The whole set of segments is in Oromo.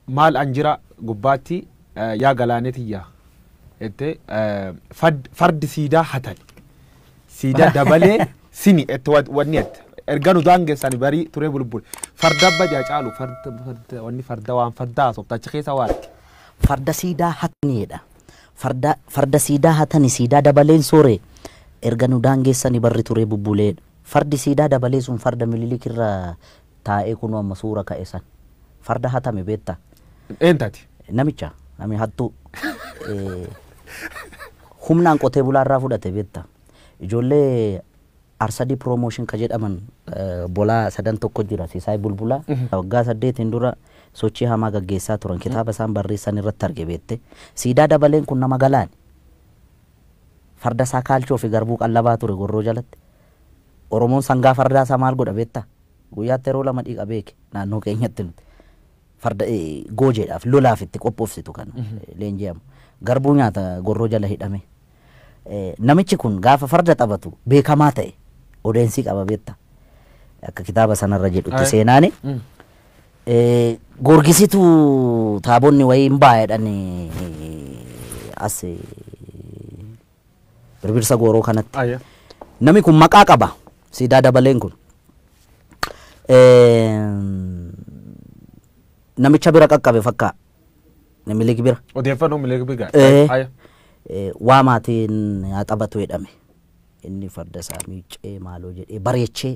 maal anjira gubbaatti yaa galaanetiyyaa ette fardi siidaa hatan siidaa dabalee sini ette wanni ette erganu daangeessani barii turee bulbul farda baja caalu farda wanni farda waan fardaa sobtachi keessa waatti farda siidaa hataniidha farda siidaa hatani siidaa dabaleen soore erganu daangeessani barri turee bubbuleedha fardi siidaa dabalee sun farda mililikirra taa'ee kunu amma suura ka'e san farda hatame beetta eentati namicha nami hattu humnaan qotee bulaarraa fudhate beetta ijoollee arsadi promotion ka jedhaman bolaa sadan tokko jira siisaay bulbulaa waggaa 8 dura sochii hamaa gaggeessaa turan kitaaba isaan barreessan irratti arge beette siidaa dabaleen kun nama galaan farda isaa kaalchoo fi garbuu qallabaa ture gorroo jalatti oromoon sangaa fardaa isaa maal godha beetta guyyaatti yeroo lama dhiiqa beeke naannoo keenyatti nuti farda goojeedhaaf lolaaf itti qophoofsitu kan leenji'amu garbuu nyaata gorroo jala hidhame namichi kun gaafa farda taphatu beekamaa ta'e odeensi qaba beetta akka kitaaba sanarra jedhutti seenaani gorgisitu taabonni wayii hin baay'edhan as birbirsa gooroo kanatti nami kun maqaa qaba siidaa dabaleen kun namicha bira qaqqabe fakkaa namiliki bira odeeffannoo miliki biga waa maatiin haa taphatu jedhame inni farda isaa miicee maaloo jedhee bareechee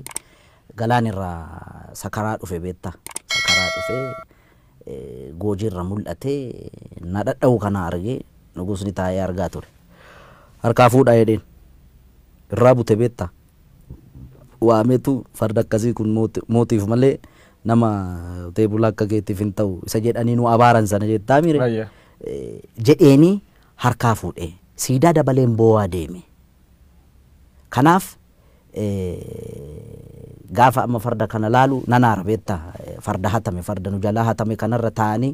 galaan irraa sakaraa dhufe beetta sakaraa dhufe goojiirra mul'atee na dhadha'u kana argee nugusni taa'ee argaa ture harkaa fuudhaa jedheen irraa bute beetta waameetu farda akkasii kun mootiif malee nama teebula akka keetiif hin ta'u isa jedhanii nu abaaran sana jettaa mire jedheeni harkaa fuudhee siidaa dabaleen boo'aa deeme kanaaf gaafa amma farda kana laalu nanaara beetta farda hatame farda nu jalaa hatame kanarra taa'anii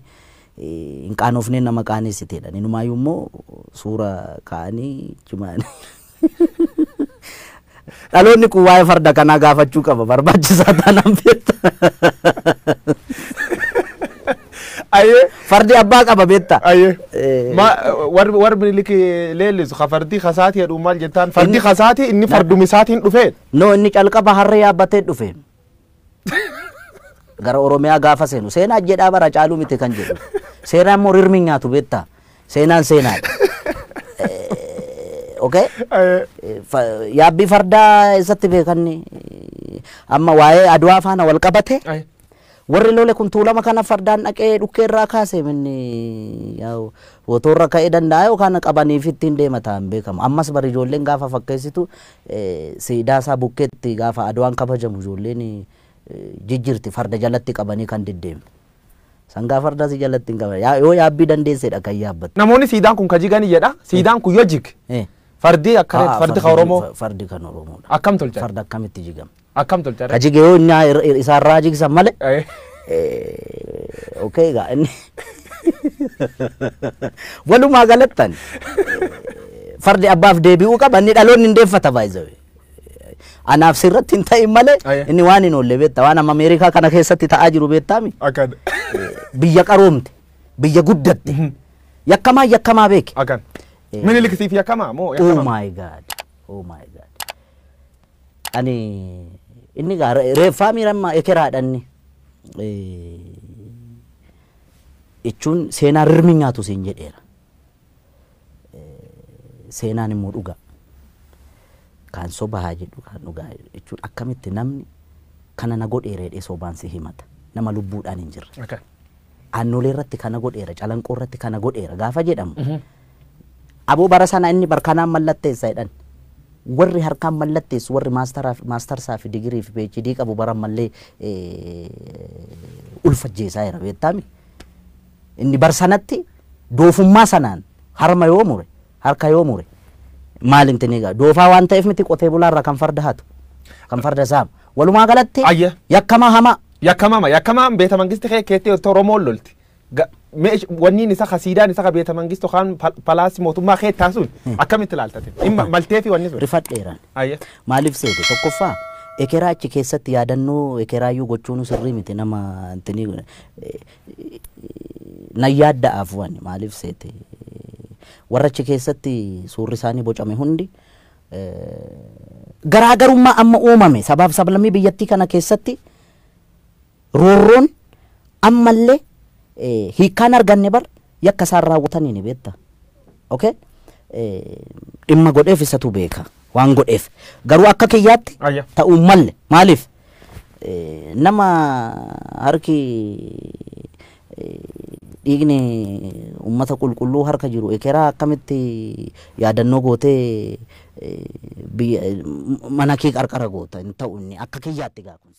hin qaanofneen nama qaaneessiteedha inumaayyuu immoo suura ka'anii cimaanii dhaloonni kun waa'ee farda kanaa gaafachuu qaba barbaachisaa taanaan beetta fardi abbaa qaba beetta war miliki leellisu ka fardi kasaati jedhu maal jettaan fardi kasaati inni fardumi isaatiin dhufeen no inni calqaba harree yaabbatee dhufe gara oromiyaa gaafa seenu seenaa jedhaa bara caaluu miti kan jedhu seenaan immoo rirmi nyaatu beetta seenaan okay yaabbii fardaa isatti beekanni amma waa'ee adwaa faana wal qabate warri lole kun tuulama kana fardaan dhaqee dhukkeerraa kaase minni yaa'u wotoorra ka'ee danda'a yookaan qabaniif ittiin deemataan beekamu ammas bari ijoolleen gaafa fakkeessitu siidaa isaa bukkeetti gaafa adwaan kabajamu ijoolleen jijjirti farda jalatti qabanii kan deddeemne sangaa farda si jalatti hin qaban yoo yaabbii dandeessedha kan yaabbattu namoonni siidaan kun ka jigani jedha siidaan kun yoo jig fardi akkanatti fardi ka oromoo fardi kan oromoodha akkam tolcha farda akkamitti jigama akkam tolcha ka jige yoo inni isaarraa jigsan malee okay ga inni walumaa galattan fardi abbaaf deebi'uu qaba inni dhaloonni hin deeffata baay'ee anaaf sirratti hin ta'in malee inni waan hin oolle beetta waan amma Ameerikaa kana keessatti ta'aa jiru beettaami biyya qaroomte biyya guddatte yakkamaa beeke Minilikisiif yakkamaa moo oh my god ani inni gaara reeffaa miirammaa ekeraadhanni jechuun seenaa rirmi nyaatu siin jedheera seenaan immoo dhugaa kan sobahaa jedhu kan dhugaa jechuun akkamitti namni kana na godheeredhe sobaan si himata nama lubbuudhaan hin jirre aannolee irratti kana godheera calanqoo irratti kana godheera gaafa jedhamu aboo bara sana inni barkanaan mallatteessa jedhan warri harkaan mallatteessu warri maastarsaa fi digirii fi PhD qabu baran mallee ulfajjeesaa jira beettaami inni bar sanatti doofummaa sanaan harma yoo mure harka yoo mure maalin tiniga doofaa waan ta'eef miti qotee bulaarra kan farda hatu kan farda saam walumaa galatti yakkamaa beeta mangisti keettee oromoon lolti wanni isa khasiidaan isa beeta mangisto kan palaasi mootummaa keettaa sun akkamitti ilaaltate maltee fi wanni sun rifadheeran maaliif seete tokkoffaa ekeraa achi keessatti yaadannoo ekeraayyuu gochuun sirrii miti nama intini na yaadda'aaf waan maaliif seete warra achi keessatti suurri isaanii bocame hundi garaagarummaa amma uumame sabaaf sablammii biyyattii kana keessatti roorroon ammallee hiikkaan arganne bar yakka isaan raawwatanii ni beekta. Okay? Dhimma godheef isatu beeka waan godheef garuu akka kiyyaatti ta'uu malle maaliif nama harki dhiigni ummata qulqulluu harka jiru ekeraa akkamitti yaadannoo gootee mana kee qarqara goota hin ta'u inni akka kiyyaatti gaa kun